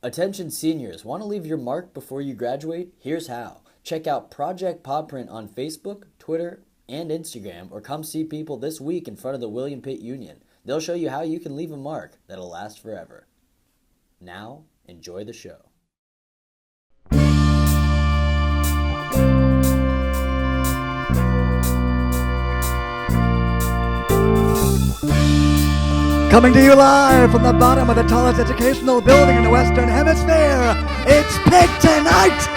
Attention seniors, want to leave your mark before you graduate? Here's how. Check out Project Pawprint on Facebook, Twitter, and Instagram, or come see people this week in front of the William Pitt Union. They'll show you how you can leave a mark that'll last forever. Now, enjoy the show. Coming to you live from the bottom of the tallest educational building in the Western Hemisphere, it's Pitt Tonight!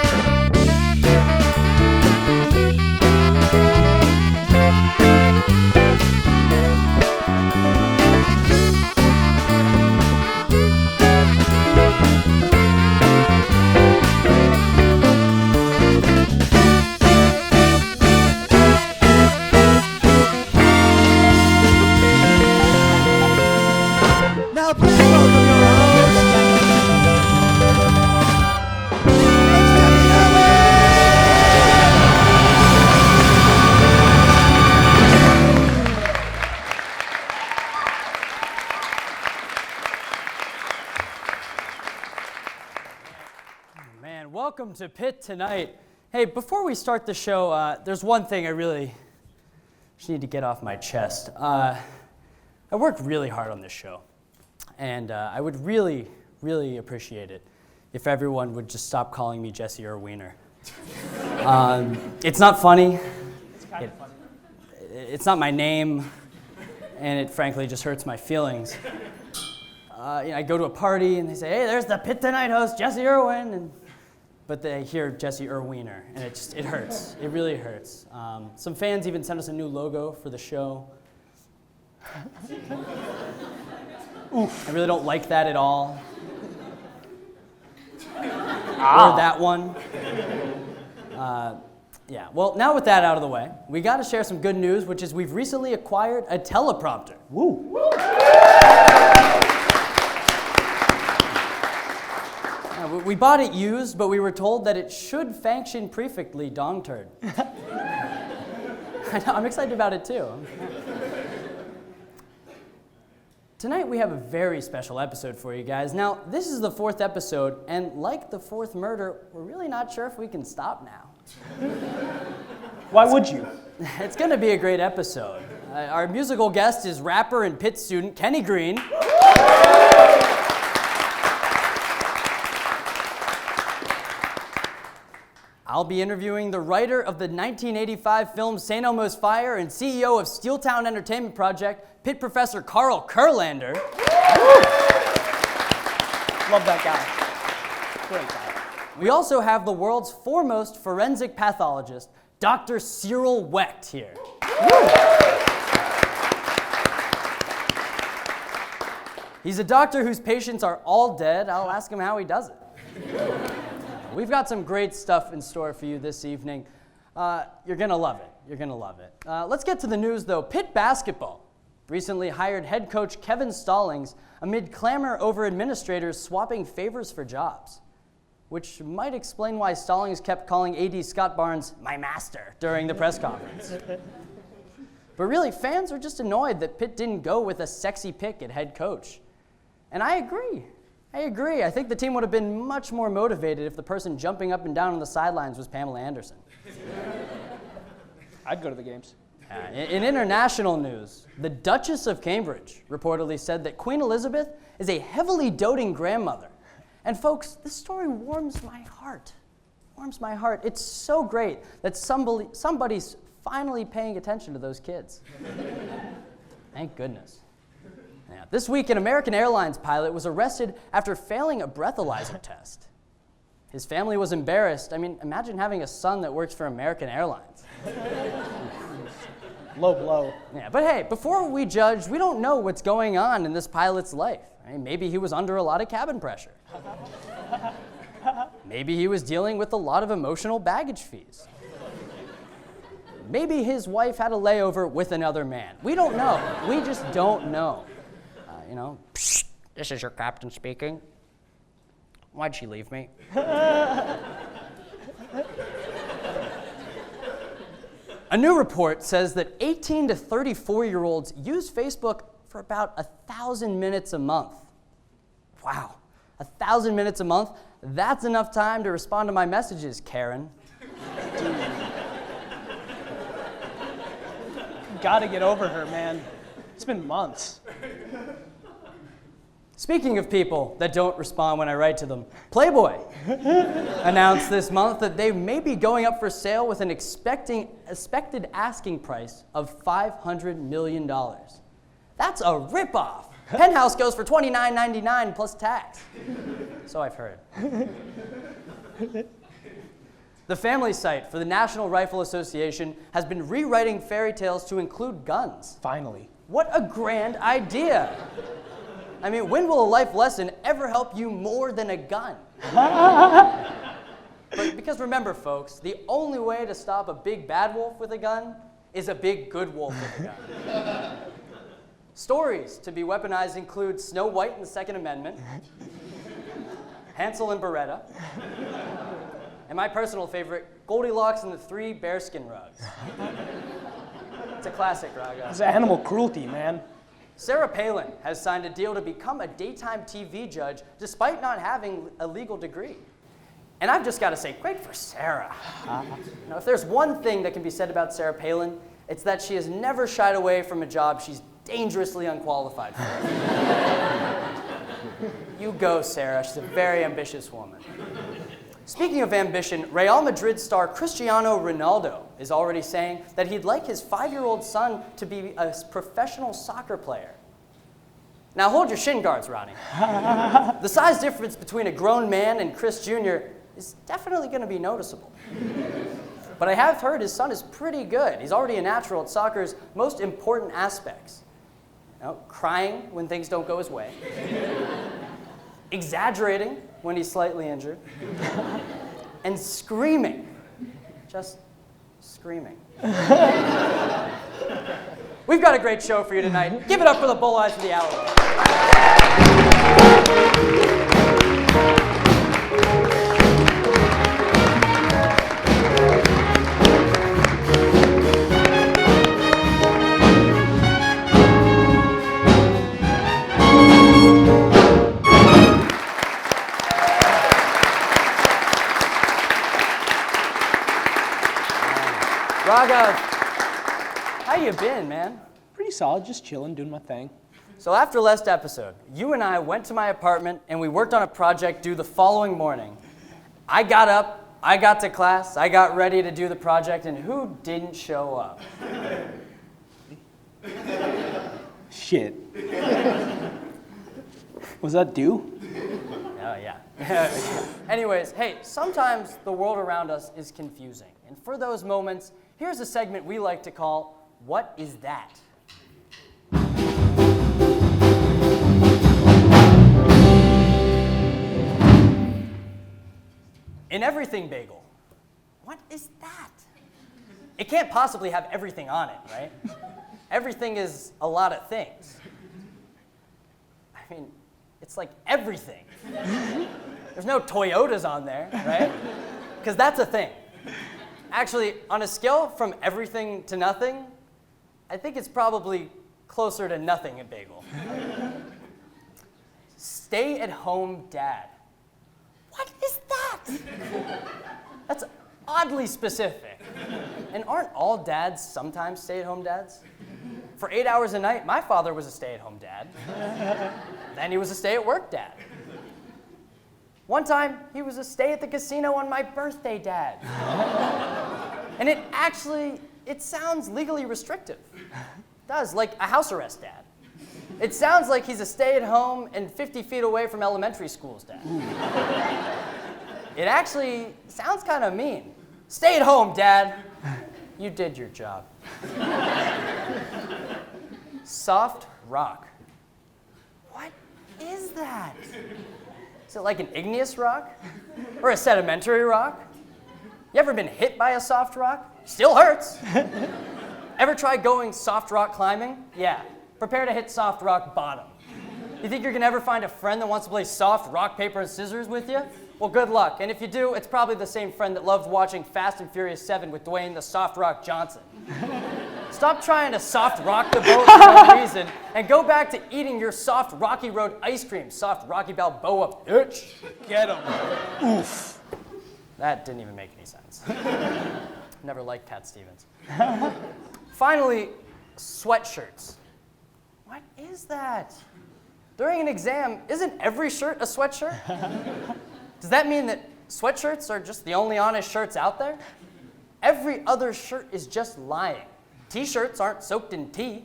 Now please welcome your host, it's Man, welcome to Pitt Tonight. Hey, before we start the show, there's one thing I really just need to get off my chest. I worked really hard on this show, and I would really, really appreciate it if everyone would just stop calling me Jesse or Wiener. It's not funny. It's kind of funny. It's not my name, and it frankly just hurts my feelings. I go to a party and they say, "Hey, there's the Pitt Tonight host, Jesse Irwin," but they hear Jesse Irwiner, and it hurts. It really hurts. Some fans even sent us a new logo for the show. I really don't like that at all. Or that one. Yeah, well, now with that out of the way, we got to share some good news, which is we've recently acquired a teleprompter. Woo! We bought it used, but we were told that it should function perfectly, dong turd. I know, I'm excited about it too. Tonight we have a very special episode for you guys. Now, this is the 4th episode, and like the 4th murder, we're really not sure if we can stop now. Why would you? It's going to be a great episode. Our musical guest is rapper and Pitt student Kenny Greene. I'll be interviewing the writer of the 1985 film St. Elmo's Fire and CEO of Steeltown Entertainment Project, Pitt Professor Kurlander. Love that guy. Great guy. We also have the world's foremost forensic pathologist, Dr. Cyril Wecht here. He's a doctor whose patients are all dead. I'll ask him how he does it. We've got some great stuff in store for you this evening. You're going to love it. You're going to love it. Let's get to the news, though. Pitt basketball recently hired head coach Kevin Stallings amid clamor over administrators swapping favors for jobs, which might explain why Stallings kept calling AD Scott Barnes my master during the press conference. But really, fans are just annoyed that Pitt didn't go with a sexy pick at head coach. And I agree. I think the team would have been much more motivated if the person jumping up and down on the sidelines was Pamela Anderson. I'd go to the games. In international news, the Duchess of Cambridge reportedly said that Queen Elizabeth is a heavily doting grandmother. And folks, this story warms my heart. It's so great that somebody's finally paying attention to those kids. Thank goodness. Yeah, this week, an American Airlines pilot was arrested after failing a breathalyzer test. His family was embarrassed. I mean, imagine having a son that works for American Airlines. Low blow. Yeah, but hey, before we judge, we don't know what's going on in this pilot's life. I mean, maybe he was under a lot of cabin pressure. Maybe he was dealing with a lot of emotional baggage fees. Maybe his wife had a layover with another man. We don't know. We just don't know. Psst, this is your captain speaking. Why'd she leave me? A new report says that 18 to 34-year-olds use Facebook for about 1,000 minutes a month. Wow. 1,000 minutes a month, that's enough time to respond to my messages, Karen. Gotta get over her, man. It's been months. Speaking of people that don't respond when I write to them, Playboy announced this month that they may be going up for sale with an expected asking price of $500 million. That's a ripoff. Penthouse goes for $29.99 plus tax. So I've heard. The family site for the National Rifle Association has been rewriting fairy tales to include guns. Finally. What a grand idea. I mean, when will a life lesson ever help you more than a gun? But because remember, folks, the only way to stop a big bad wolf with a gun is a big good wolf with a gun. Stories to be weaponized include Snow White and the Second Amendment, Hansel and Beretta, and my personal favorite, Goldilocks and the Three Bearskin Rugs. It's a classic, Raga. It's animal cruelty, man. Sarah Palin has signed a deal to become a daytime TV judge despite not having a legal degree. And I've just got to say, great for Sarah. Now, if there's one thing that can be said about Sarah Palin, it's that she has never shied away from a job she's dangerously unqualified for. You go, Sarah. She's a very ambitious woman. Speaking of ambition, Real Madrid star Cristiano Ronaldo is already saying that he'd like his 5-year-old son to be a professional soccer player. Now hold your shin guards, Ronnie. The size difference between a grown man and Chris Jr. is definitely going to be noticeable. But I have heard his son is pretty good. He's already a natural at soccer's most important aspects. You know, crying when things don't go his way. Exaggerating when he's slightly injured. And screaming. Just screaming. We've got a great show for you tonight. Give it up for the Bull Eyes of the Hour. Raga, how you been, man? Pretty solid, just chilling, doing my thing. So after last episode, you and I went to my apartment and we worked on a project due the following morning. I got up, I got to class, I got ready to do the project, and who didn't show up? Shit. Was that due? Oh, yeah. Anyways, hey, sometimes the world around us is confusing. And for those moments, here's a segment we like to call, What Is That? An everything bagel. What is that? It can't possibly have everything on it, right? Everything is a lot of things. I mean, it's like everything. There's no Toyotas on there, right? Because that's a thing. Actually, on a scale from everything to nothing, I think it's probably closer to nothing at bagel. Stay-at-home dad. What is that? That's oddly specific. And aren't all dads sometimes stay-at-home dads? For 8 hours a night, my father was a stay-at-home dad. Then he was a stay-at-work dad. One time, he was a stay-at-the-casino on my birthday dad. And it sounds legally restrictive. It does, like a house arrest dad. It sounds like he's a stay-at-home and 50 feet away from elementary school's dad. It actually sounds kind of mean. Stay at home, Dad. You did your job. Soft rock. What is that? Is it like an igneous rock? Or a sedimentary rock? You ever been hit by a soft rock? Still hurts. Ever try going soft rock climbing? Yeah. Prepare to hit soft rock bottom. You think you're gonna ever find a friend that wants to play soft rock, paper, and scissors with you? Well, good luck. And if you do, it's probably the same friend that loved watching Fast and Furious 7 with Dwayne the Soft Rock Johnson. Stop trying to soft rock the boat for no reason and go back to eating your soft Rocky Road ice cream. Soft Rocky Balboa, bitch. Get him. Oof. That didn't even make any sense. Never liked Cat Stevens. Finally, sweatshirts. What is that? During an exam, isn't every shirt a sweatshirt? Does that mean that sweatshirts are just the only honest shirts out there? Every other shirt is just lying. T-shirts aren't soaked in tea.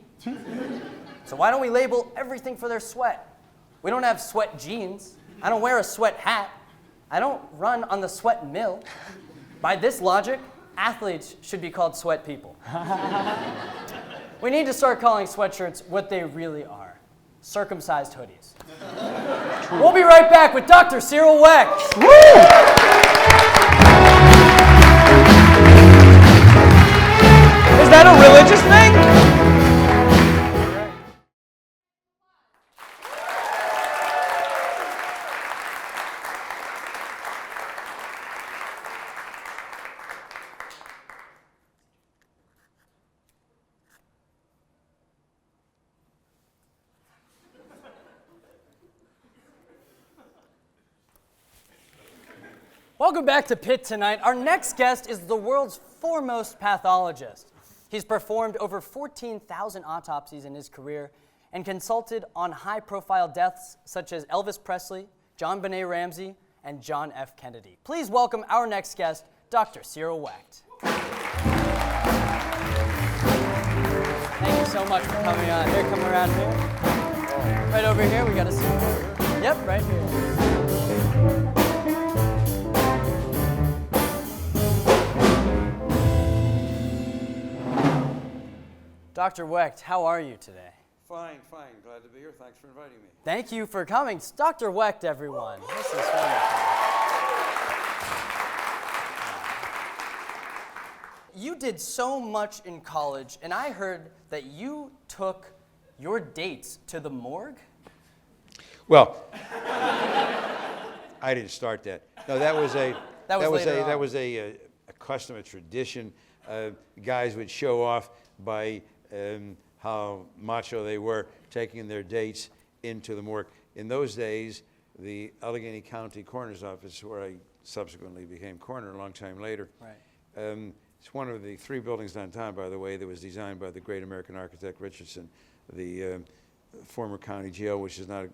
So why don't we label everything for their sweat? We don't have sweat jeans. I don't wear a sweat hat. I don't run on the sweat mill. By this logic, athletes should be called sweat people. We need to start calling sweatshirts what they really are. Circumcised hoodies. We'll be right back with Dr. Cyril Wecht. Woo! Is that a religious thing? Welcome back to Pitt Tonight. Our next guest is the world's foremost pathologist. He's performed over 14,000 autopsies in his career and consulted on high-profile deaths such as Elvis Presley, John Benet Ramsey, and John F. Kennedy. Please welcome our next guest, Dr. Cyril Wecht. Thank you so much for coming on. Here, come around here. Right over here, we got a seat. Yep, right here. Dr. Wecht, how are you today? Fine. Glad to be here. Thanks for inviting me. Thank you for coming. It's Dr. Wecht, everyone. This is wonderful. You did so much in college, and I heard that you took your dates to the morgue? Well, I didn't start that. No, that was a custom, a tradition. Guys would show off by how macho they were, taking their dates into the morgue. In those days, the Allegheny County Coroner's Office, where I subsequently became coroner a long time later, right. It's one of the 3 buildings downtown, by the way, that was designed by the great American architect Richardson. The former county jail, which is not a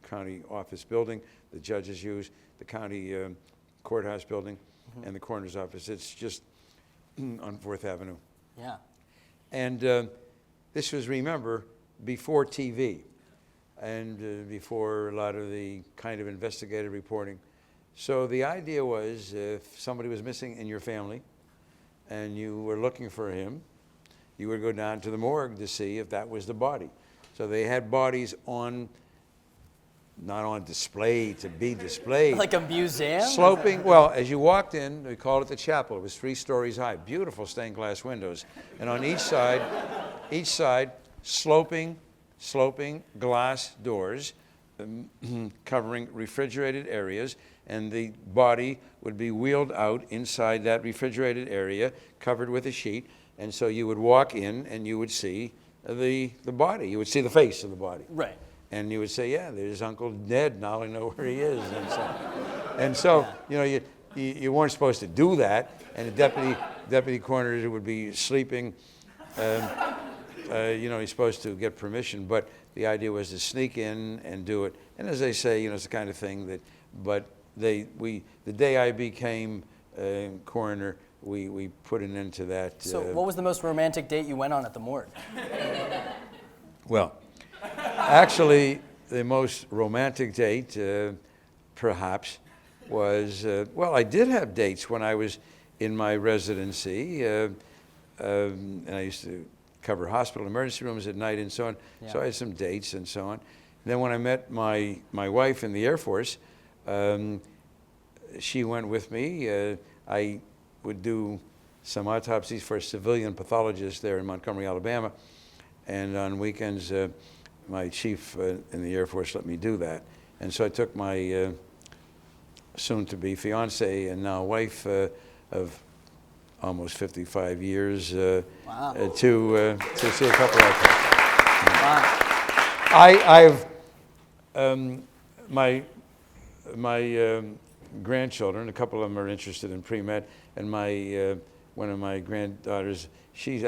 county office building, the judges use, the county courthouse building, and the coroner's office. It's just on 4th Avenue. Yeah. And this was, remember, before TV and before a lot of the kind of investigative reporting. So the idea was if somebody was missing in your family and you were looking for him, you would go down to the morgue to see if that was the body. So they had bodies on, not on display to be displayed. Like a museum? Sloping, well, as you walked in, we called it the chapel. It was 3 stories high, beautiful stained glass windows. And on each side, sloping glass doors covering refrigerated areas, and the body would be wheeled out inside that refrigerated area, covered with a sheet, and so you would walk in and you would see the body. You would see the face of the body. Right. And you would say, yeah, there's Uncle Ned, now I know where he is. And so yeah. You know, you weren't supposed to do that, and the deputy coroner would be sleeping. You know, he's supposed to get permission, but the idea was to sneak in and do it. And as they say, you know, it's the kind of thing that, but the day I became coroner, we put an end to that. So what was the most romantic date you went on at the morgue? Well, actually, the most romantic date, perhaps, was, well, I did have dates when I was in my residency, and I used to cover hospital emergency rooms at night and so on. Yeah. So I had some dates and so on. And then when I met my wife in the Air Force, she went with me. I would do some autopsies for a civilian pathologist there in Montgomery, Alabama. And on weekends, my chief in the Air Force let me do that. And so I took my soon-to-be fiance and now wife of almost 55 years Wow. to see a couple of autopsies. Wow. I've my grandchildren, a couple of them are interested in pre-med, and my one of my granddaughters, she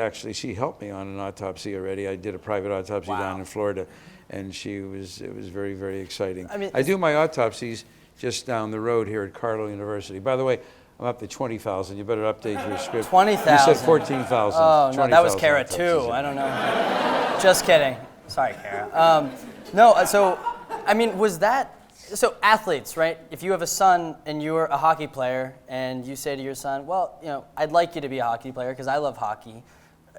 helped me on an autopsy already. I did a private autopsy down in Florida, and it was very, very exciting. I mean, I do my autopsies just down the road here at Carlow University. By the way, I'm up to 20,000. You better update your script. 20,000. You said 14,000. Oh, no, that was 20,000 Kara autopsies. too. I don't know. Just kidding. Sorry, Kara. No, so, I mean, was that, so athletes, right? If you have a son and you're a hockey player and you say to your son, well, you know, I'd like you to be a hockey player because I love hockey.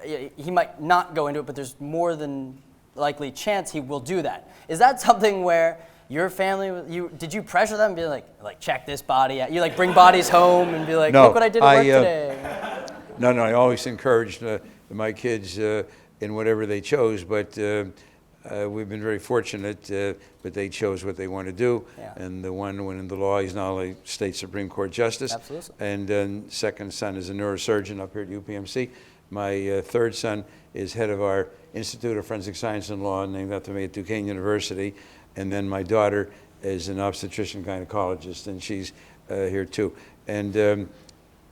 He might not go into it, but there's more than likely chance he will do that. Is that something where your family, did you pressure them and be like check this body out? You like bring bodies home and be like, No, look what I did at work today. No, I always encouraged my kids in whatever they chose, but we've been very fortunate, but they chose what they want to do. Yeah. And the one went into law. He's now a state Supreme Court justice. Absolutely. And then second son is a neurosurgeon up here at UPMC. My third son is head of our Institute of Forensic Science and Law, named after me at Duquesne University. And then my daughter is an obstetrician gynecologist, and she's here too. And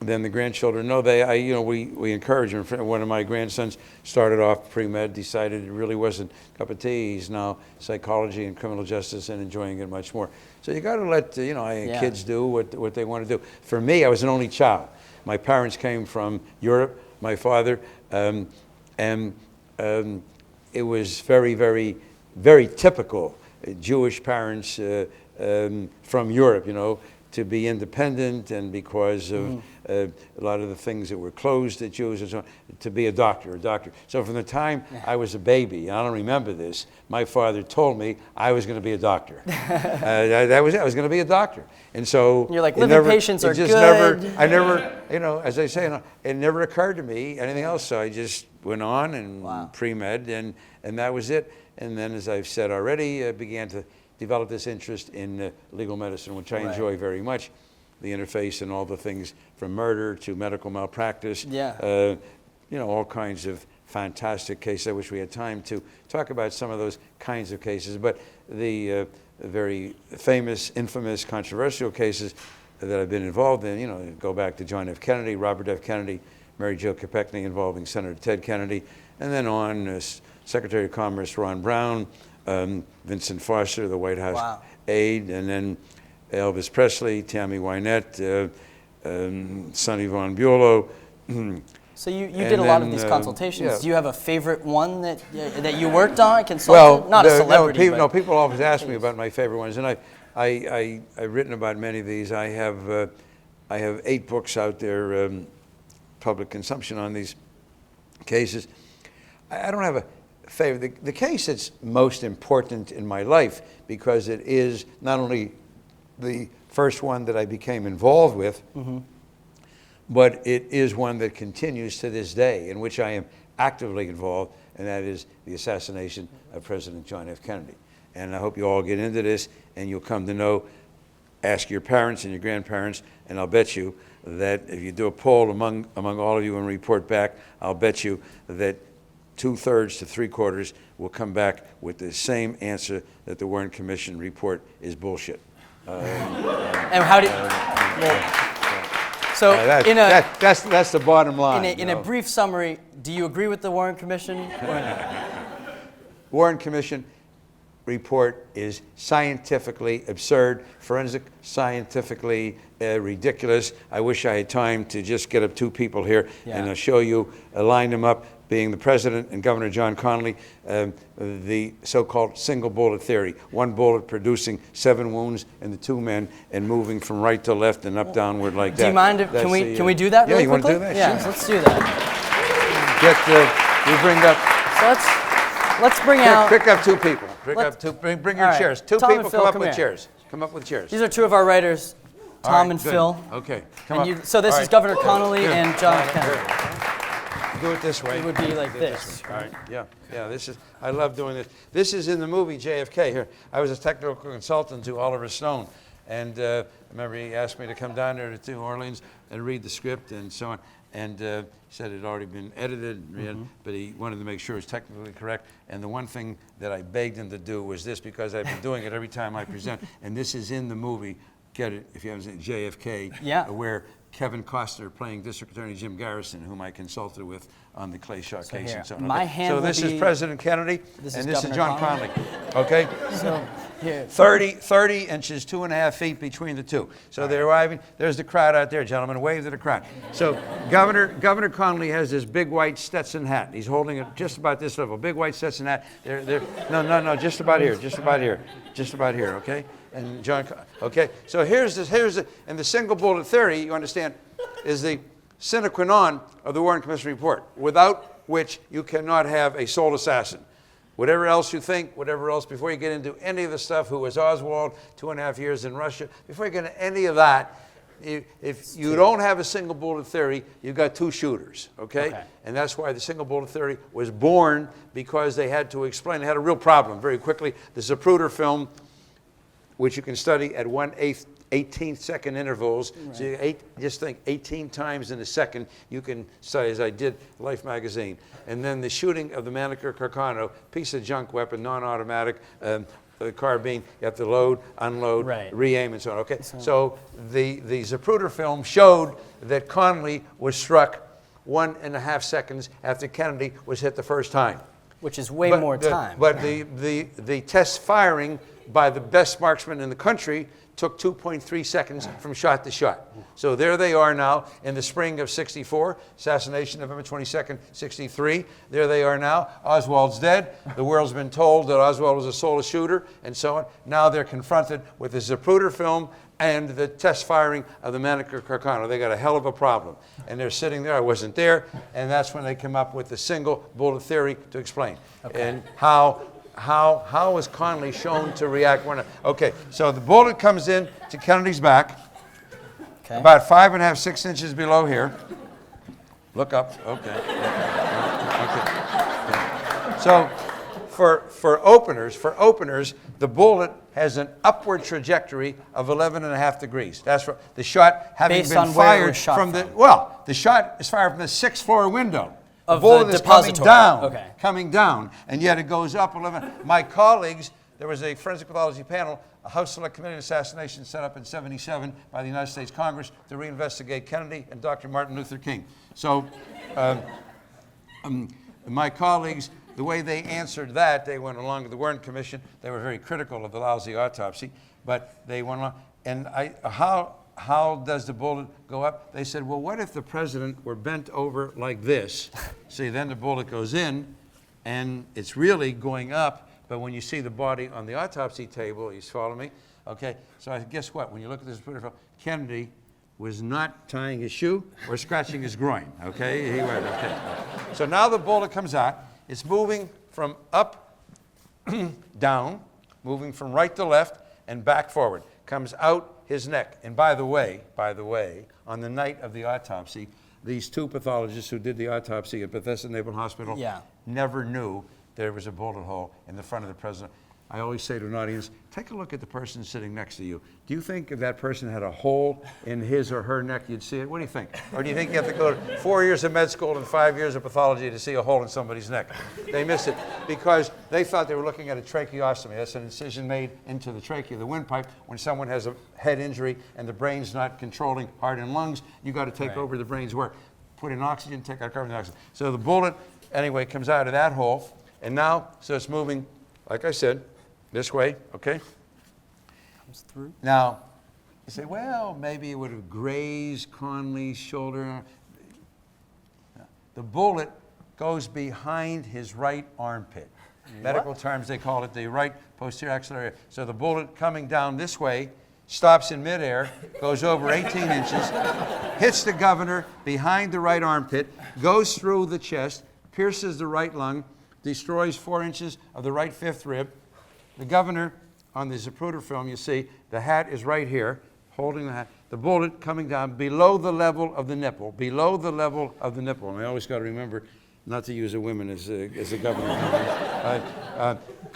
then the grandchildren, no, we encourage them. One of my grandsons started off pre-med, decided it really wasn't a cup of tea. He's now psychology and criminal justice and enjoying it much more. So you got to let kids do what they want to do. For me, I was an only child. My parents came from Europe. My father, and it was very, very, very typical Jewish parents from Europe, to be independent, and because of a lot of the things that were closed at Jews and so on, to be a doctor. So from the time I was a baby, and I don't remember this, my father told me I was going to be a doctor. I was going to be a doctor. And so you're like, living patients are good. I never, as I say, it never occurred to me anything else. So I just went on and pre-med, and that was it. And then, as I've said already, began to develop this interest in legal medicine, which I enjoy very much. The interface and all the things from murder to medical malpractice. Yeah. All kinds of fantastic cases. I wish we had time to talk about some of those kinds of cases. But the very famous, infamous, controversial cases that I've been involved in, go back to John F. Kennedy, Robert F. Kennedy, Mary Jo Kopechne involving Senator Ted Kennedy, and then on Secretary of Commerce Ron Brown, Vincent Foster, the White House aide, and then Elvis Presley, Tammy Wynette, Sonny Von Bulow. So you did a lot of these consultations. Yeah. Do you have a favorite one that you worked on, consulted? Well, not a celebrity. People always ask me about my favorite ones, and I've written about many of these. I have 8 books out there, public consumption on these cases. I don't have a favorite. The case that's most important in my life, because it is not only the first one that I became involved with, but it is one that continues to this day, in which I am actively involved, and that is the assassination of President John F. Kennedy. And I hope you all get into this, and you'll come to know, ask your parents and your grandparents, and I'll bet you that if you do a poll among all of you and report back, I'll bet you that 2/3 to 3/4 will come back with the same answer, that the Warren Commission report is bullshit. And how do so that's the bottom line. In a brief summary, do you agree with the Warren Commission? Warren Commission report is scientifically absurd, forensic scientifically ridiculous. I wish I had time to just get up 2 people here and I'll show you, line them up, being the president and Governor John Connally, the so-called single bullet theory, 1 bullet producing 7 wounds in the 2 men and moving from right to left and up downward like that. Do you mind if, can we do that really you quickly? Want to do that? Yeah, sure. Let's do that. You bring up. So let's bring out. Pick up 2 people. Bring your chairs. 2 Tom people and Phil, come up come with here. chairs. Come up with chairs. These are 2 of our writers, Tom and good. Phil. Okay, come up. So this is Governor Connally and John Kennedy. Do it this way. It would be like this. All right. Yeah. This is. I love doing this. This is in the movie JFK. Here, I was a technical consultant to Oliver Stone, and remember he asked me to come down there to New Orleans and read the script and so on. and he said it had already been edited, but he wanted to make sure it was technically correct. And the one thing that I begged him to do was this, because I've been doing it every time I present, and this is in the movie, get it if you haven't seen it, JFK, where Kevin Costner playing District Attorney Jim Garrison, whom I consulted with on the Clay Shot case here, and so on. my hand so this is President Kennedy, and this is John Connally. Okay? So here. 30 inches, 2.5 feet between the two. So they're arriving. There's the crowd out there, gentlemen. Wave to the crowd. So Governor Connally has this big white Stetson hat. He's holding it just about this level. Big white Stetson hat. No, just about here. Just about here. Okay. And John. Okay. So here's and the single bullet theory. You understand, is the sine qua non of the Warren Commission report, without which you cannot have a sole assassin. Whatever else you think, whatever else, before you get into any of the stuff, who was Oswald, 2.5 years in Russia, before you get into any of that, if you don't have a single bullet theory, you've got two shooters, okay? And that's why the single bullet theory was born, because they had to explain, they had a real problem very quickly. The Zapruder film, which you can study at 1/18 second intervals. Right. So just think 18 times in a second you can study, as I did Life magazine. And then the shooting of the Manicure Carcano, piece of junk weapon, non-automatic, carbine, you have to load, unload, re-aim, and so on. Okay, so the Zapruder film showed that Connally was struck 1.5 seconds after Kennedy was hit the first time. Which is way more time. But the test firing by the best marksman in the country took 2.3 seconds from shot to shot. So there they are now in the spring of '64, assassination November 22nd, '63. There they are now. Oswald's dead. The world's been told that Oswald was a solo shooter and so on. Now they're confronted with the Zapruder film and the test firing of the Manicure Carcano. They got a hell of a problem. And they're sitting there, I wasn't there, and that's when they come up with the single bullet theory to explain. And how was Connally shown to react when? Okay, so the bullet comes in to Kennedy's back, about 5.5, 6 inches below here. Look up. Okay. So for openers, the bullet has an upward trajectory of 11.5 degrees. That's the shot having been fired from the the shot is fired from the 6th floor window. Of the bullet the is coming down, okay. coming down, and yet it goes up 11. My colleagues, there was a forensic pathology panel, a House Select Committee on Assassination set up in '77 by the United States Congress to reinvestigate Kennedy and Dr. Martin Luther King. So my colleagues, the way they answered that, they went along with the Warren Commission. They were very critical of the lousy autopsy, but they went along. And how does the bullet go up? They said, well, what if the president were bent over like this? See, then the bullet goes in, and it's really going up. But when you see the body on the autopsy table, you follow me? Okay, so guess what? When you look at this, Kennedy was not tying his shoe or scratching his groin, okay? He went, okay. So now the bullet comes out. It's moving from up, down, moving from right to left, and back forward. Comes out his neck. And by the way, on the night of the autopsy, these two pathologists who did the autopsy at Bethesda Naval Hospital never knew there was a bullet hole in the front of the president. I always say to an audience, take a look at the person sitting next to you. Do you think if that person had a hole in his or her neck, you'd see it? What do you think? Or do you think you have to go to 4 years of med school and 5 years of pathology to see a hole in somebody's neck? They missed it because they thought they were looking at a tracheostomy. That's an incision made into the trachea, the windpipe. When someone has a head injury and the brain's not controlling heart and lungs, you got to take over the brain's work. Put in oxygen, take out carbon dioxide. So the bullet, anyway, comes out of that hole. And now, so it's moving, like I said, this way, okay? Comes through. Now, you say, well, maybe it would have grazed Connally's shoulder. The bullet goes behind his right armpit. Medical terms, they call it the right posterior axillary. So the bullet coming down this way, stops in midair, goes over 18 inches, hits the governor behind the right armpit, goes through the chest, pierces the right lung, destroys 4 inches of the right fifth rib. The governor, on the Zapruder film, you see, the hat is right here, holding the hat. The bullet coming down below the level of the nipple, below the level of the nipple. And I always got to remember not to use a woman as a governor.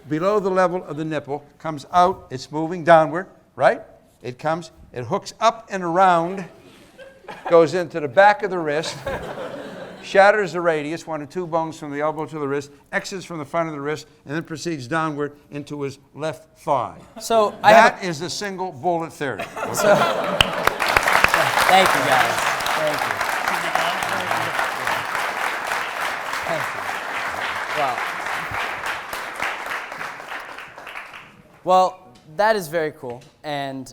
Below the level of the nipple, comes out, it's moving downward, right? It comes, it hooks up and around goes into the back of the wrist, shatters the radius, 1 or 2 bones from the elbow to the wrist, exits from the front of the wrist, and then proceeds downward into his left thigh. So that is the single bullet theory. Okay? Thank you, guys. Thank you. Thank you. Well, that is very cool. And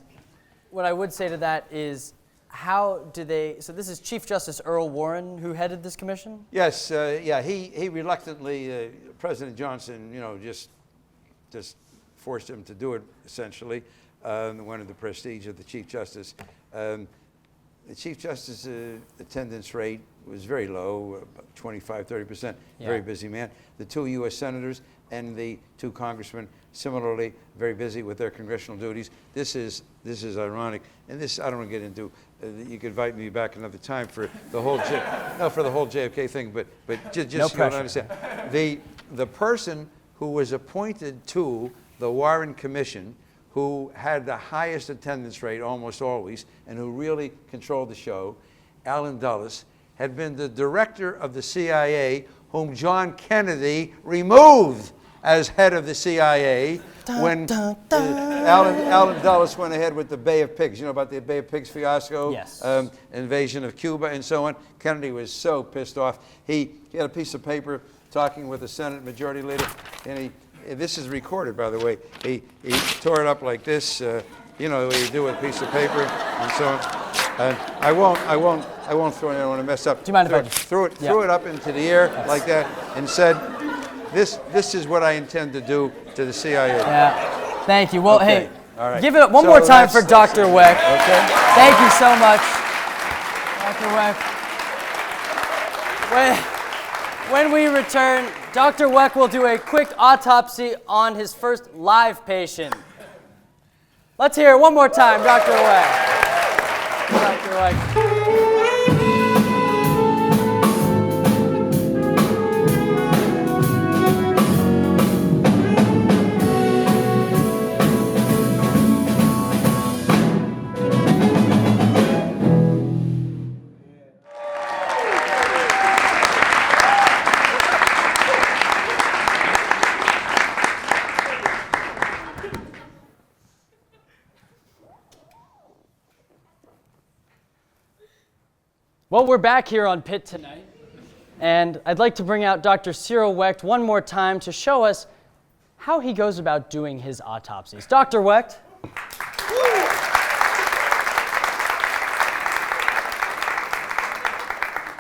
what I would say to that is, how do they? So this is Chief Justice Earl Warren who headed this commission. Yes, yeah. He reluctantly, President Johnson, just forced him to do it. Essentially, wanted the prestige of the Chief Justice. The Chief Justice attendance rate was very low, about 25-30%. Yeah. Very busy man. The 2 U.S. senators and the 2 congressmen, similarly, very busy with their congressional duties. This is ironic, and this I don't want to get into. You could invite me back another time for the whole JFK thing, but just no you don't understand. The person who was appointed to the Warren Commission, who had the highest attendance rate almost always, and who really controlled the show, Allen Dulles, had been the director of the CIA, whom John Kennedy removed as head of the CIA when Allen Dulles went ahead with the Bay of Pigs. You know about the Bay of Pigs fiasco? Yes. Invasion of Cuba and so on. Kennedy was so pissed off. He had a piece of paper talking with the Senate Majority Leader, and this is recorded, by the way. He tore it up like this, you know, what you do with a piece of paper and so on. And I won't throw it. I don't want to mess up. Do you mind if I threw it up into the air like that and said, "This is what I intend to do to the CIA." Yeah. Thank you. Well, Okay. hey, All right. give it up one more time for Dr. Wecht. Okay. Thank you so much, Dr. Wecht. When we return, Dr. Wecht will do a quick autopsy on his first live patient. Let's hear it one more time, Dr. Wecht. Dr. Wecht. Well, we're back here on Pitt Tonight, and I'd like to bring out Dr. Cyril Wecht one more time to show us how he goes about doing his autopsies. Dr. Wecht.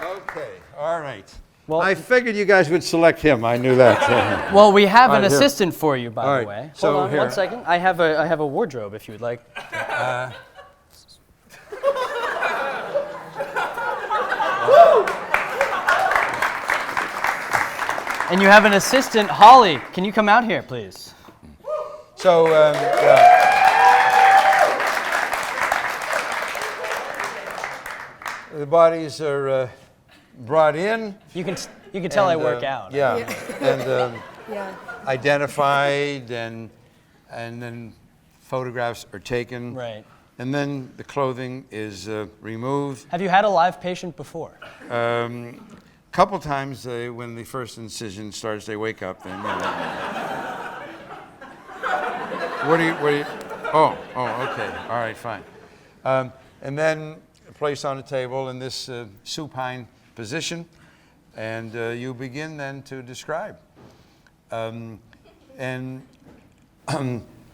Okay, all right. Well, I figured you guys would select him. I knew that. well, we have an All right, here. assistant for you, by All the right, way. so Hold on here. 1 second. I have a wardrobe if you would like. And you have an assistant, Holly. Can you come out here, please? So, the bodies are brought in. You can tell I and, work out. Yeah, and Yeah. identified, and then photographs are taken. Right. And then the clothing is removed. Have you had a live patient before? Couple times when the first incision starts, they wake up. Then. You know. What do you? Oh, okay. All right, fine. And then placed on the table in this supine position, and you begin then to describe. And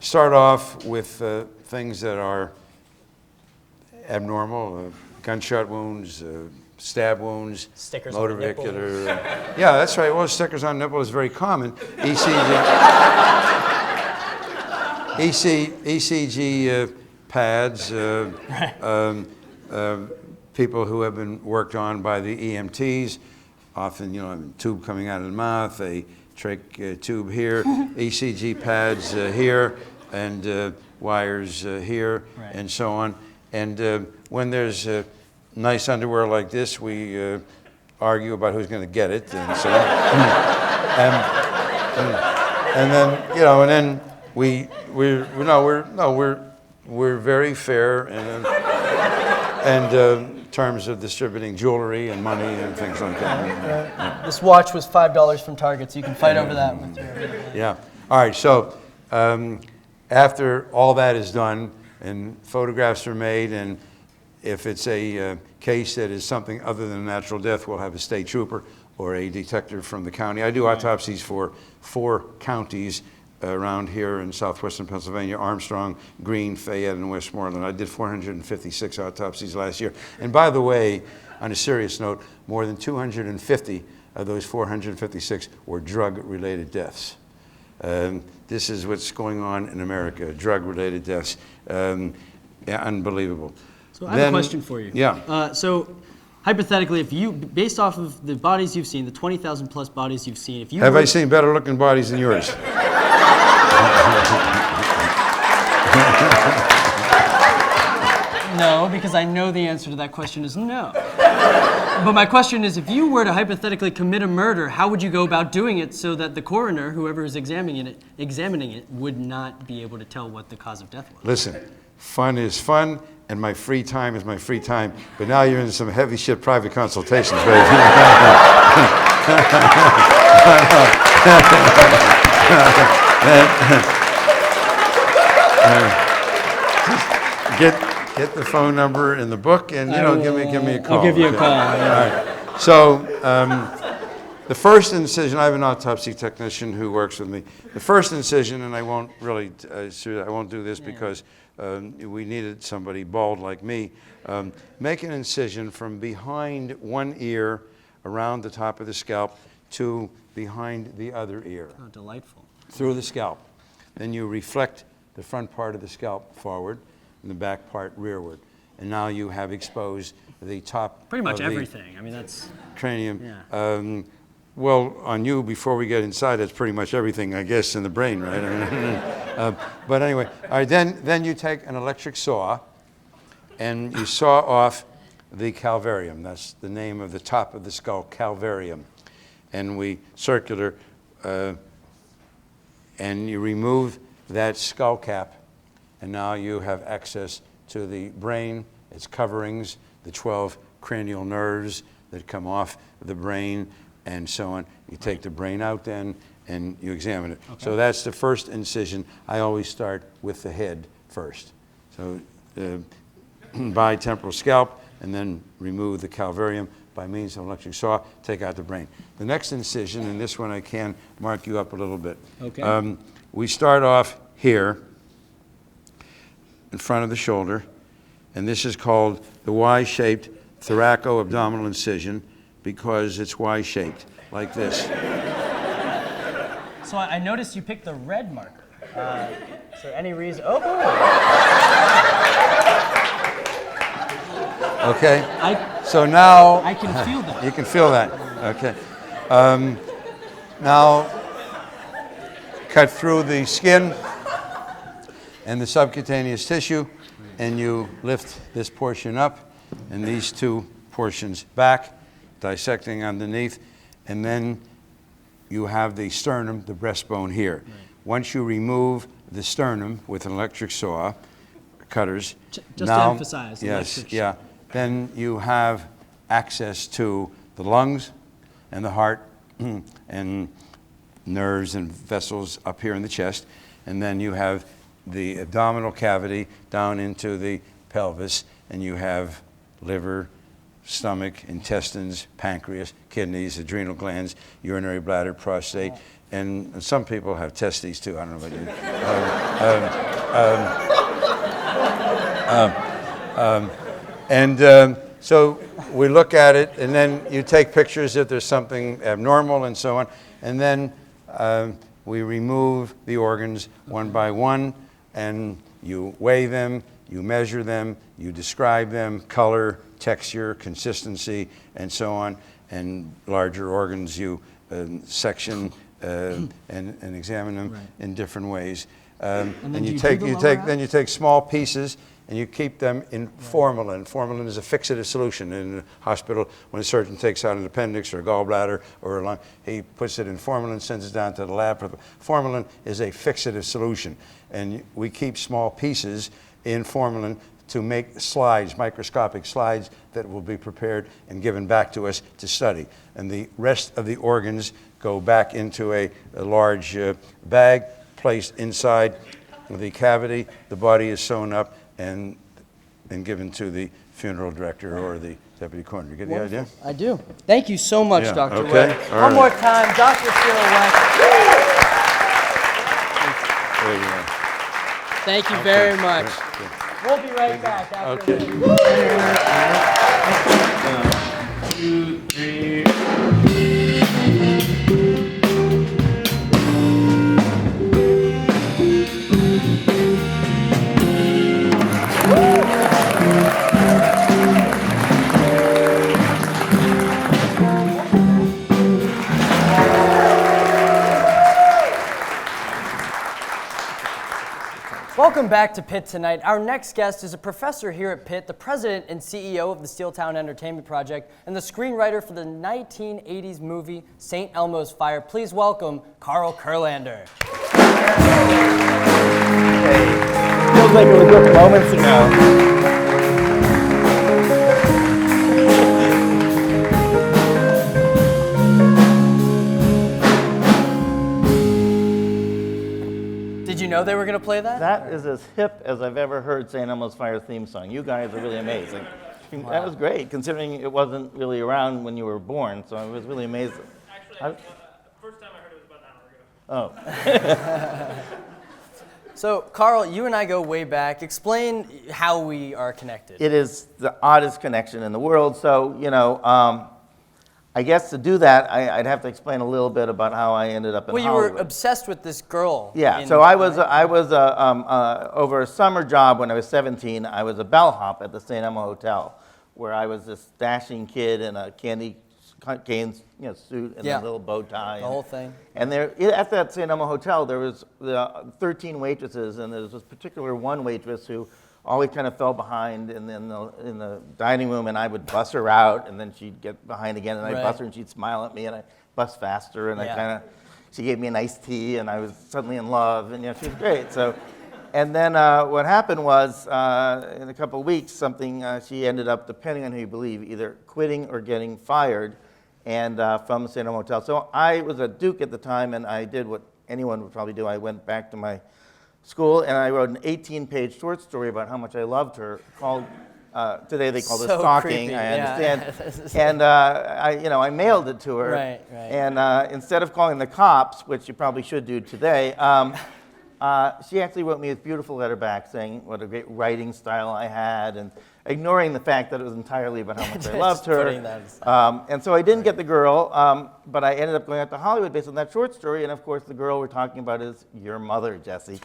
start off with things that are abnormal, gunshot wounds, stab wounds, Stickers motor on the nipple. vehicular. Yeah, that's right. Well, stickers on nipple is very common. ECG pads, people who have been worked on by the EMTs, often, you know, a tube coming out of the mouth, a trach tube here, ECG pads here, and wires here, Right. and so on. And when there's nice underwear like this, we argue about who's going to get it, and so on. and then, you know, and then we're very fair and terms of distributing jewelry and money and things like that. This watch was $5 from Target, so you can fight over that with your... Yeah. All right, so after all that is done and photographs are made, and if it's a case that is something other than natural death, we'll have a state trooper or a detective from the county. I do autopsies for 4 counties around here in southwestern Pennsylvania: Armstrong, Greene, Fayette, and Westmoreland. I did 456 autopsies last year. And by the way, on a serious note, more than 250 of those 456 were drug-related deaths. This is what's going on in America, drug-related deaths. Yeah, unbelievable. So I have a question for you. Yeah. So hypothetically, if you, based off of the bodies you've seen, the 20,000 plus bodies you've seen, if you Have I seen better looking bodies than yours? No, because I know the answer to that question is no. But my question is, if you were to hypothetically commit a murder, how would you go about doing it so that the coroner, whoever is examining it, would not be able to tell what the cause of death was? Listen, fun is fun, and my free time is my free time. But now you're in some heavy shit private consultations, baby. Get the phone number in the book, and give me a call. I'll give you a call. Yeah. All right. So the first incision, I have an autopsy technician who works with me. The first incision, and I won't really, I won't do this because we needed somebody bald like me. Make an incision from behind one ear around the top of the scalp to behind the other ear. Oh, delightful. Through the scalp. Then you reflect the front part of the scalp forward and the back part rearward. And now you have exposed the top Pretty much of everything. I mean, that's... cranium. Yeah. Well, on you, before we get inside, that's pretty much everything, I guess, in the brain, right? But anyway, all right, then you take an electric saw and you saw off the calvarium. That's the name of the top of the skull, calvarium. And we circular, and you remove that skull cap, and now you have access to the brain, its coverings, the 12 cranial nerves that come off the brain, and so on. You take the brain out then, and you examine it. Okay. So that's the first incision. I always start with the head first. So bitemporal scalp, and then remove the calvarium by means of an electric saw, take out the brain. The next incision, and this one I can mark you up a little bit. Okay. We start off here in front of the shoulder, and this is called the Y-shaped thoraco-abdominal incision because it's Y-shaped, like this. So I noticed you picked the red marker. Is there any reason? Oh! Okay. So now I can feel that. You can feel that. Okay. Now cut through the skin and the subcutaneous tissue, and you lift this portion up and these two portions back, dissecting underneath, and then you have the sternum, the breastbone here. Right. Once you remove the sternum with an electric saw, cutters. Just now, to emphasize. Yes, yeah. Then you have access to the lungs and the heart and nerves and vessels up here in the chest. And then you have the abdominal cavity down into the pelvis, and you have liver, stomach, intestines, pancreas, kidneys, adrenal glands, urinary bladder, prostate, and some people have testes too. I don't know about you. So we look at it, and then you take pictures if there's something abnormal and so on, and then we remove the organs one by one, and you weigh them, you measure them, you describe them, color, texture, consistency, and so on. And larger organs you section and examine them in different ways. And you take small pieces and you keep them in formalin. Formalin is a fixative solution in a hospital. When a surgeon takes out an appendix or a gallbladder or a lung, he puts it in formalin, sends it down to the lab. Formalin is a fixative solution, and we keep small pieces in formalin to make slides, microscopic slides that will be prepared and given back to us to study. And the rest of the organs go back into a large bag placed inside the cavity. The body is sewn up and given to the funeral director or the deputy coroner. You get the idea? I do. Thank you so much, Yeah, Dr. okay, Wecht. all One right. more time, Dr. Cyril Wecht. There you go. Thank you very much. Okay. We'll be right back after Okay. this. Welcome back to Pitt Tonight. Our next guest is a professor here at Pitt, the president and CEO of the Steeltown Entertainment Project, and the screenwriter for the 1980s movie St. Elmo's Fire. Please welcome Carl Kurlander. Hey, feels like it was just moments ago. Did you know they were going to play that? That is as hip as I've ever heard St. Elmo's Fire theme song. You guys are really amazing. That was great, considering it wasn't really around when you were born, so I was really amazed. Actually, the first time I heard it was about an hour ago. Oh. So, Carl, you and I go way back. Explain how we are connected. It is the oddest connection in the world, so, I guess to do that, I'd have to explain a little bit about how I ended up in Well, you Hollywood. were obsessed with this girl. Yeah, so I was over a summer job when I was 17. I was a bellhop at the St. Elmo Hotel, where I was this dashing kid in a candy cane suit and Yeah. a little bow tie. The whole thing. And there, at that St. Elmo Hotel, there was 13 waitresses, and there was this particular one waitress who always kind of fell behind in the dining room, and I would bus her out, and then she'd get behind again, and I'd Right. bus her, and she'd smile at me, and I'd bus faster, and Yeah. she gave me an iced tea, and I was suddenly in love, and she was great. So, and then what happened was, in a couple of weeks, she ended up, depending on who you believe, either quitting or getting fired, and from the St. Elmo Hotel. So I was a Duke at the time, and I did what anyone would probably do. I went back to my school, and I wrote an 18-page short story about how much I loved her, called, today they call this So stalking, creepy, I yeah. understand. And I mailed it to her. Right. And instead of calling the cops, which you probably should do today, she actually wrote me this beautiful letter back saying what a great writing style I had, and ignoring the fact that it was entirely about how much I loved her. putting that aside. And so I didn't get the girl, but I ended up going out to Hollywood based on that short story, and of course the girl we're talking about is your mother, Jesse.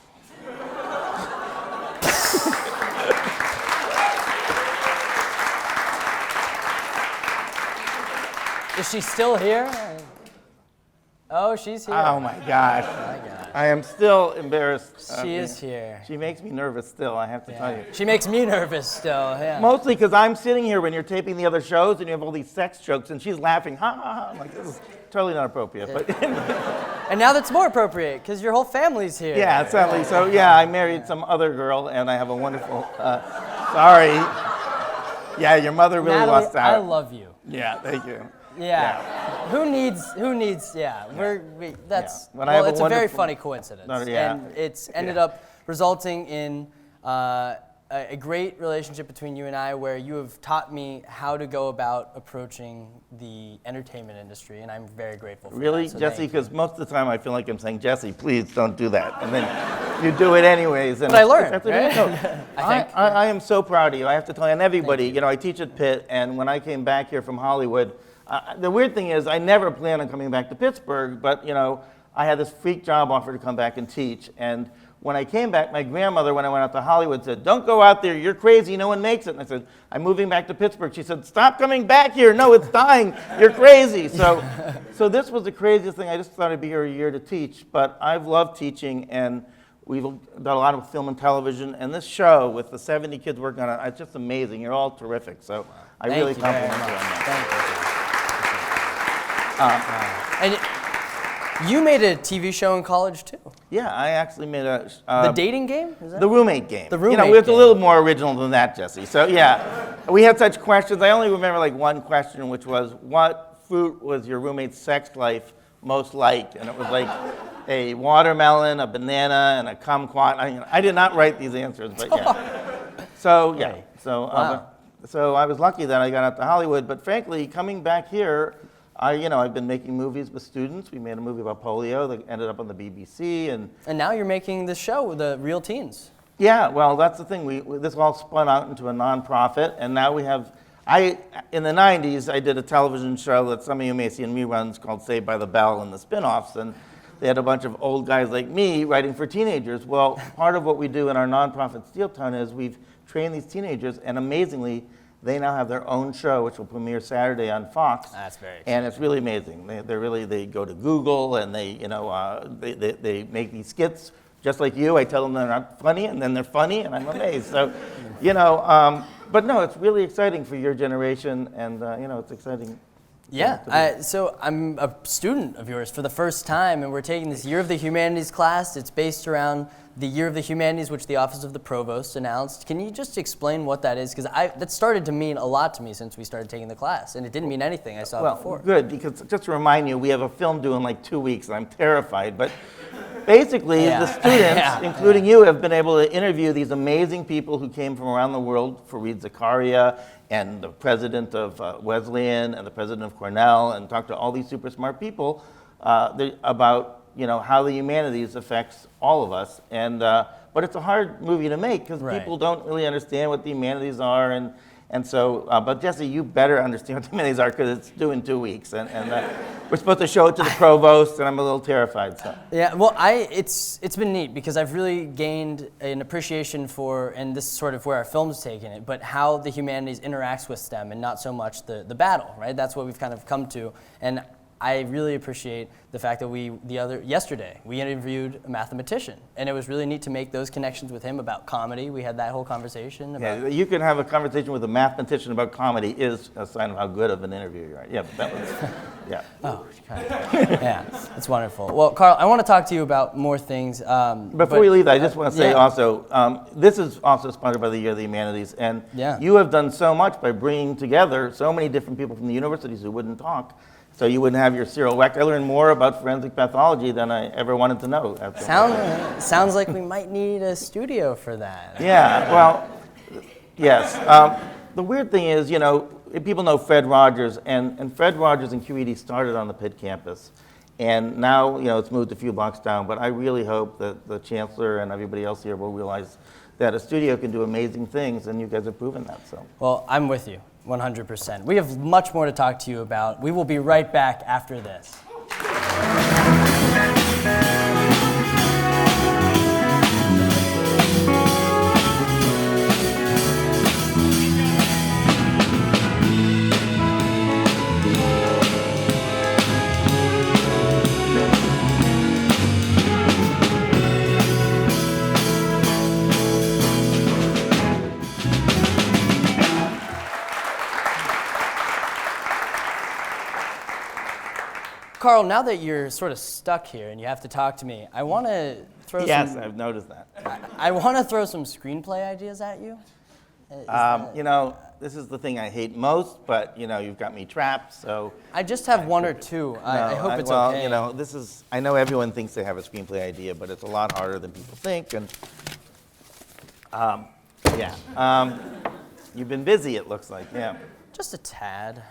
Is she still here? Oh, she's here. Oh my gosh. I am still embarrassed. She is here. She makes me nervous still, I have to tell you. She makes me nervous still, yeah. Mostly because I'm sitting here when you're taping the other shows and you have all these sex jokes and she's laughing, ha ha ha. I'm like, this is totally not appropriate. But And now that's more appropriate, because your whole family's here. yeah, sadly. So yeah, I married some other girl and I have a wonderful, sorry. Yeah, your mother really Natalie, lost out. I love you. Yeah, thank you. Yeah. Who needs, yeah. That's, When I have a it's a very wonderful- funny coincidence. No, yeah. And it's ended up resulting in a great relationship between you and I, where you have taught me how to go about approaching the entertainment industry, and I'm very grateful for Really, that. So Jesse? thank you. Because most of the time I feel like I'm saying, Jesse, please don't do that. And then you do it anyways. And But I learned, that's what right? No, I think. I am so proud of you. I have to tell you, and everybody, I teach at Pitt, and when I came back here from Hollywood, the weird thing is I never planned on coming back to Pittsburgh, but I had this freak job offer to come back and teach. And when I came back, my grandmother, when I went out to Hollywood, said, "Don't go out there, you're crazy, no one makes it." And I said, "I'm moving back to Pittsburgh." She said, "Stop coming back here, no, it's dying, you're crazy." So this was the craziest thing. I just thought I'd be here a year to teach, but I've loved teaching, and we've done a lot of film and television, and this show with the 70 kids working on it, it's just amazing. You're all terrific, so I Thank really you very compliment you on much. that. Thank you. And you made a TV show in college, too. Yeah, I actually made a... The dating game? Is that? The roommate game. The roommate it's game. a little more original than that, Jesse. So yeah, we had such questions. I only remember like one question, which was, what fruit was your roommate's sex life most like? And it was like a watermelon, a banana, and a kumquat. I did not write these answers, but yeah. So yeah, so I was lucky that I got out to Hollywood. But frankly, coming back here, I've been making movies with students. We made a movie about polio that ended up on the BBC, and now you're making this show, The Real Teens. Yeah, well, that's the thing. This all spun out into a nonprofit, and now we have. In the 90s, I did a television show that some of you may see in reruns called Saved by the Bell and the spin-offs, and they had a bunch of old guys like me writing for teenagers. Well, part of what we do in our nonprofit Steel Tone is we've trained these teenagers, and amazingly, they now have their own show, which will premiere Saturday on Fox. That's very exciting. And it's really amazing. They go to Google and they make these skits just like you. I tell them they're not funny, and then they're funny, and I'm amazed. So, but no, it's really exciting for your generation, and it's exciting. Yeah, so I'm a student of yours for the first time, and we're taking this Year of the Humanities class. It's based around the Year of the Humanities, which the Office of the Provost announced. Can you just explain what that is? Because that started to mean a lot to me since we started taking the class, and it didn't mean anything I saw before. Good, because just to remind you, we have a film due in like 2 weeks, and I'm terrified, but basically the students, including you, have been able to interview these amazing people who came from around the world, Fareed Zakaria, and the president of Wesleyan, and the president of Cornell, and talk to all these super smart people about how the humanities affects all of us. And but it's a hard movie to make because people don't really understand what the humanities are, and so. But Jesse, you better understand what the humanities are because it's due in 2 weeks, and we're supposed to show it to the provost, and I'm a little terrified. So. Yeah, well, it's been neat because I've really gained an appreciation for, and this is sort of where our film's taken it, but how the humanities interacts with STEM and not so much the battle, right? That's what we've kind of come to, and I really appreciate the fact that yesterday we interviewed a mathematician, and it was really neat to make those connections with him about comedy. We had that whole conversation. Yeah, you can have a conversation with a mathematician about comedy is a sign of how good of an interview you are. Yeah, that was, yeah. Oh, yeah, that's wonderful. Well, Carl, I want to talk to you about more things. Before we leave, I just want to say also, this is also sponsored by the Year of the Humanities, and you have done so much by bringing together so many different people from the universities who wouldn't talk. So you wouldn't have your Cyril Wecht. I learned more about forensic pathology than I ever wanted to know. Sounds like we might need a studio for that. Yeah, well, yes. The weird thing is, people know Fred Rogers, and Fred Rogers and QED started on the Pitt campus. And now, it's moved a few blocks down, but I really hope that the chancellor and everybody else here will realize that a studio can do amazing things, and you guys have proven that. So. Well, I'm with you. 100%. We have much more to talk to you about. We will be right back after this. Carl, now that you're sort of stuck here and you have to talk to me, I want to throw Yes, I've noticed that. I want to throw some screenplay ideas at you. This is the thing I hate most, but, you've got me trapped, so... I just have one or two. I hope it's okay. I know everyone thinks they have a screenplay idea, but it's a lot harder than people think, and... you've been busy, it looks like, yeah. Just a tad.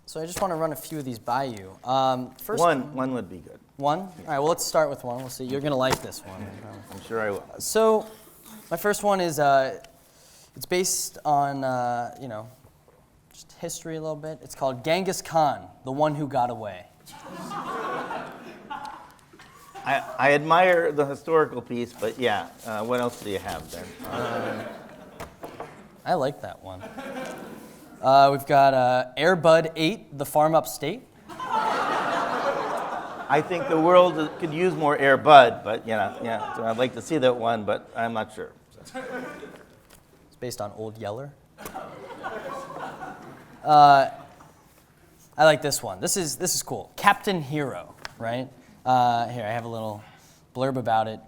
So I just want to run a few of these by you. First one would be good. One? Yeah. All right, well, let's start with one. We'll see. You're going to like this one. I'm sure I will. So my first one is, it's based on, just history a little bit. It's called Genghis Khan, the One Who Got Away. I admire the historical piece, but yeah, what else do you have there? I like that one. We've got Air Bud 8, The Farm Upstate. I think the world could use more Air Bud, but so I'd like to see that one, but I'm not sure. It's based on Old Yeller. I like this one. This is cool. Captain Hero, right? Here, I have a little blurb about it.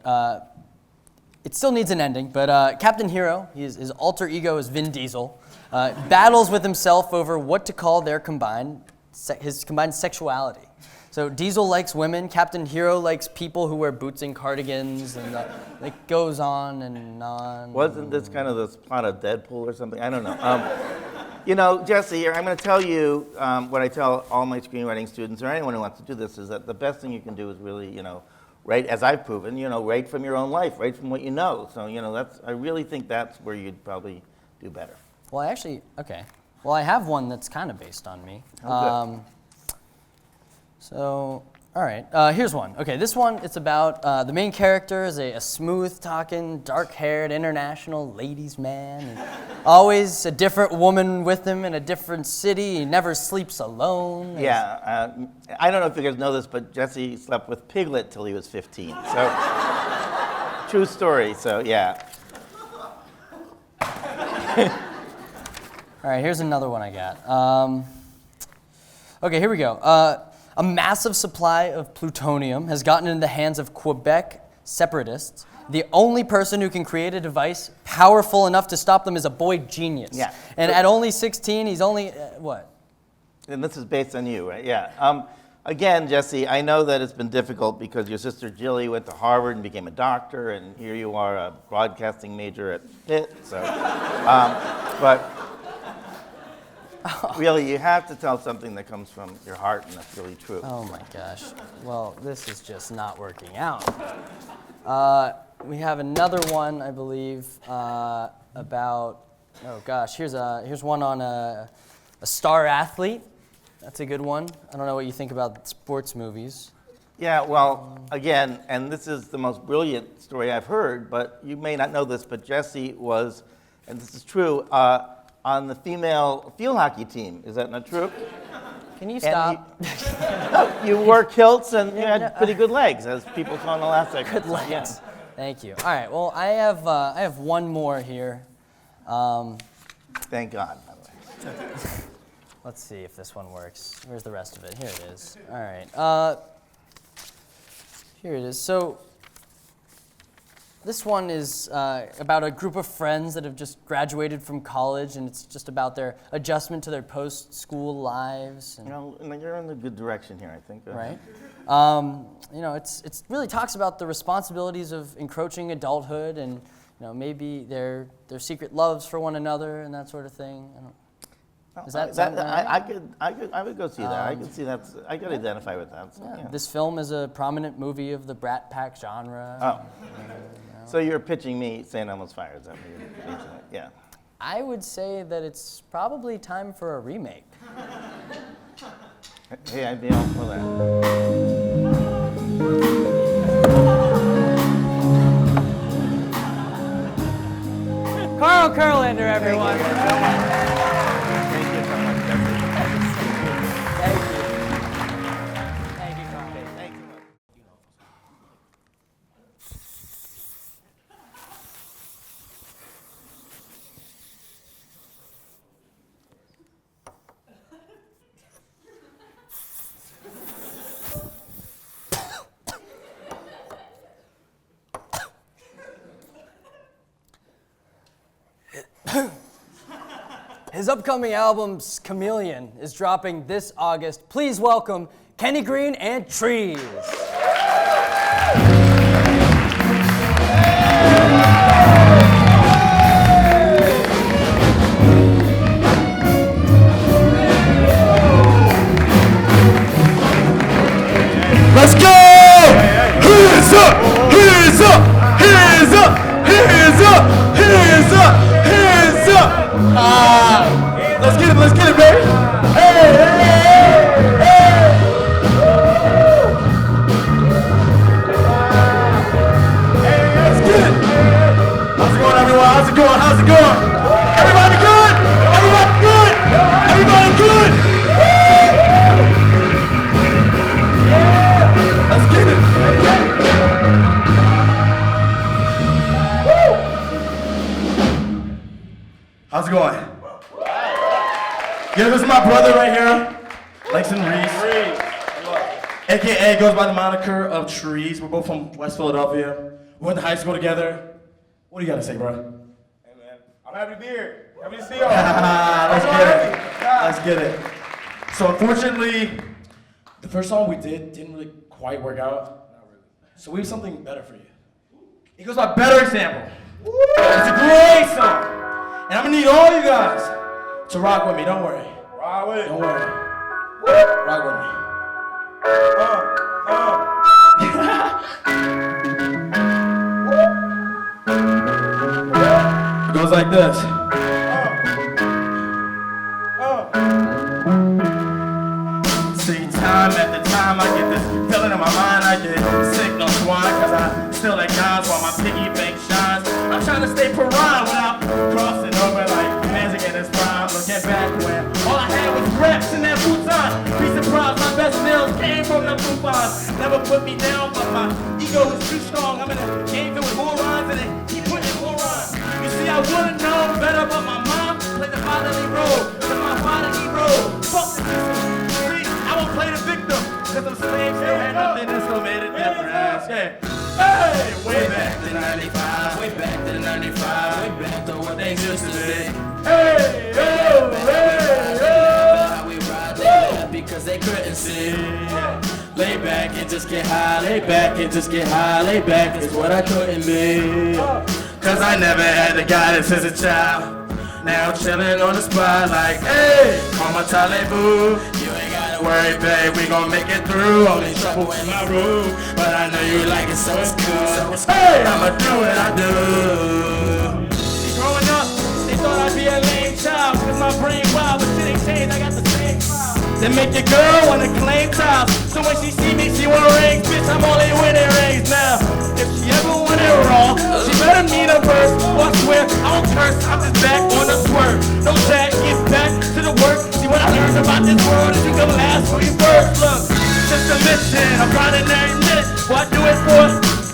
It still needs an ending, but Captain Hero, his alter ego is Vin Diesel, battles with himself over what to call their his combined sexuality. So Diesel likes women, Captain Hero likes people who wear boots and cardigans, and it goes on and on. Wasn't this kind of the plot of Deadpool or something? I don't know. You know, Jesse, I'm going to tell you what I tell all my screenwriting students, or anyone who wants to do this, is that the best thing you can do is really, you know, write, as I've proven, you know, write from your own life, write from what you know. So, you know, I really think that's where you'd probably do better. Well, Well, I have one that's kind of based on me. Okay. So, all right, here's one. Okay, this one, it's about the main character is a smooth-talking, dark-haired, international ladies' man. And always a different woman with him in a different city. He never sleeps alone. Yeah, I don't know if you guys know this, but Jesse slept with Piglet till he was 15. So, true story, so yeah. All right, here's another one I got. Okay, here we go. A massive supply of plutonium has gotten into the hands of Quebec separatists. The only person who can create a device powerful enough to stop them is a boy genius. Yeah. And at only 16, he's only, what? And this is based on you, right? Yeah. Again, Jesse, I know that it's been difficult because your sister Jilly went to Harvard and became a doctor, and here you are, a broadcasting major at Pitt. So, but really, you have to tell something that comes from your heart, and that's really true. Oh my gosh. Well, this is just not working out. We have another one, I believe, about, oh gosh, here's one on a star athlete. That's a good one. I don't know what you think about sports movies. Yeah, well, again, and this is the most brilliant story I've heard, but you may not know this, but Jesse was, and this is true, on the female field hockey team. Is that not true? Can you stop? You wore kilts and you had pretty good legs, as people saw in the last segment. Good legs. Yeah. Thank you. All right. Well, I have one more here. Thank God, by the way. Let's see if this one works. Where's the rest of it? Here it is. All right. Here it is. So this one is about a group of friends that have just graduated from college, and it's just about their adjustment to their post-school lives. And, you know, you're in the good direction here, I think. Right. You know, it's really talks about the responsibilities of encroaching adulthood, and you know, maybe their secret loves for one another and that sort of thing. Is that I would go see that. I could see that. I could identify with that. So, yeah. This film is a prominent movie of the Brat Pack genre. Oh. So you're pitching me St. Elmo's Fire, is that what you're pitching? Yeah. I would say that it's probably time for a remake. Hey, I'd be all for that. Carl Kurlander, everyone. Thank you so much. Thank you. Thank you, Carl. Thank you. His upcoming album, Chameleon, is dropping this August. Please welcome Kenny Greene and Trees. Let's go! Hands up! Hands up! Hands up! Hands up! Hands up! Hands up! Let's get it, baby! Hey, hey, hey! Let's get it! How's it going, everyone? How's it going? How's it going? Everybody good? Everybody good? Everybody good? Let's get it! How's it going? Yeah, this is my brother right here, Langston Reese. AKA goes by the moniker of Trees. We're both from West Philadelphia. We went to high school together. What do you gotta say, bro? Hey, man. I'm happy to be here. Happy to see y'all. Let's get it. So unfortunately, the first song we didn't really quite work out. Not really. So we have something better for you. It goes by Better Example. It's a great song. And I'm gonna need all you guys to rock with me, don't worry. Ride with it. Don't worry. Rock with me. It goes like this. See, time after time I get this feeling in my mind. I get sick, no swine, cause I still like guns while my piggy bank shines. I'm trying to stay piranha without crossing over like magic in his prime. Looking back when all I had was reps and that futon. Be surprised, my best meals came from the coupons. Never put me down, but my ego is too strong. I'm in a game filled with morons and they keep putting more on. You see, I would've known better, but my mom played the fatherly role. Cause my fatherly role. Fuck the system. See, I won't play the victim. Cause I'm slaves, still had nothing and still made a difference. Yeah. Hey, way back to 95, way back to 95, way back to what things used to be. Hey, yo, hey, yo. How we ride, they laugh because they couldn't see. Lay back and just get high, lay back and just get high, lay back is what I couldn't be. Cause I never had the guidance as a child. Now I'm chillin' on the spot like, hey, call my taliboo. You ain't gotta worry, babe, we gon' make it through. Only trouble in my room, but I know you like it, so it's cool. Hey, I'ma do what I do. Growing up, they thought I'd be a lame child. Cause my brain wild, but shit ain't changed, I got the same smile. They make your girl wanna claim child. So when she see me, she want rings. Bitch, I'm only winning rings now. If she ever want it raw, she better meet a verse. Oh, I swear, I don't curse, I'm just back on the swerve. No jack, get back to the work. See what I learned about this world is you come last for your first. Look, just a mission, I'm grinding every minute. Why do it for?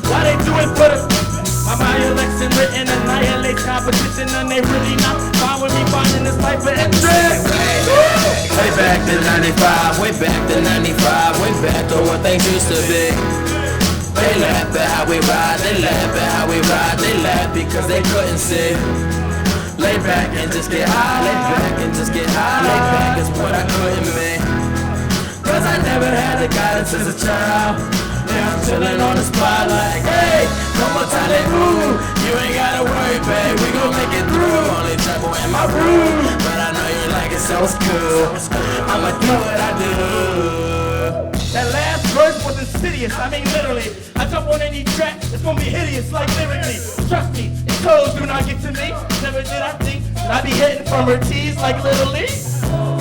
Why they do it for the? My election written annihilate competition and they really not fine with me finding this life of interest. Way back to 95, way back to 95, way back to what things used to be. They laugh at how we ride, they laugh at how we ride, they laugh because they couldn't see. Lay back and just get high, lay back and just get high, lay back is what I couldn't be. Cause I never had the guidance as a child. Now I'm chillin' on the spot like, hey, come on, taliboo. You ain't gotta worry, babe, we gon' make it through. Only trouble in my room, but I know you like it, so it's cool. I'ma do what I do. That last verse was insidious, I mean literally. I jump on any track, it's gonna be hideous like lyrically. Trust me, these toes do not get to me. Never did I think that I'd be hitting from her tees like Little Lee.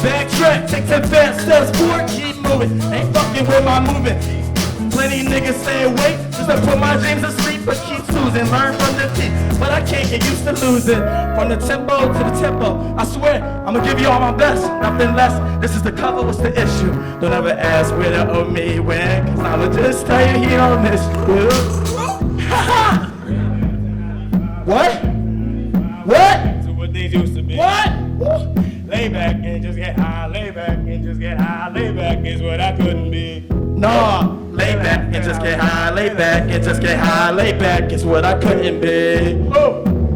Backtrack, take 10 fast steps forward, keep moving. Ain't fucking with my movement. Plenty niggas say wait, just to put my dreams to sleep, but keep losing, learn from defeat. But I can't get used to losing. From the tempo to the tempo, I swear, I'ma give you all my best, nothing less. This is the cover, what's the issue? Don't ever ask where the or me went, cause I'ma just tell you he don't miss you. What? What? So what things used to be. What? Lay back and just get high, lay back and just get high, lay back is what I couldn't be. No, lay back and just get high, lay back and just get high, lay back is what I couldn't be.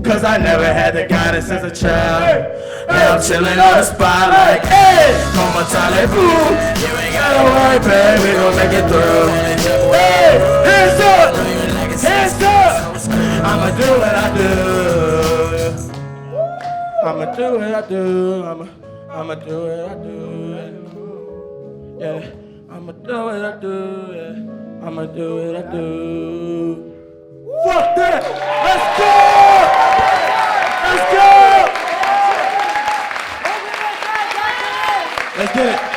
Cause I never had the guidance as a child. Now I'm chillin' on the spot like, hey, come on, taliboo. You ain't gotta worry, babe, we gon' make it through. Hey, hands up, hands up. I'ma do what I do. I'ma do what I do. I'ma do what I do. Yeah. I'ma do what I do, yeah. I'ma do what I do. Fuck that! Let's go! Let's go! Let's get it.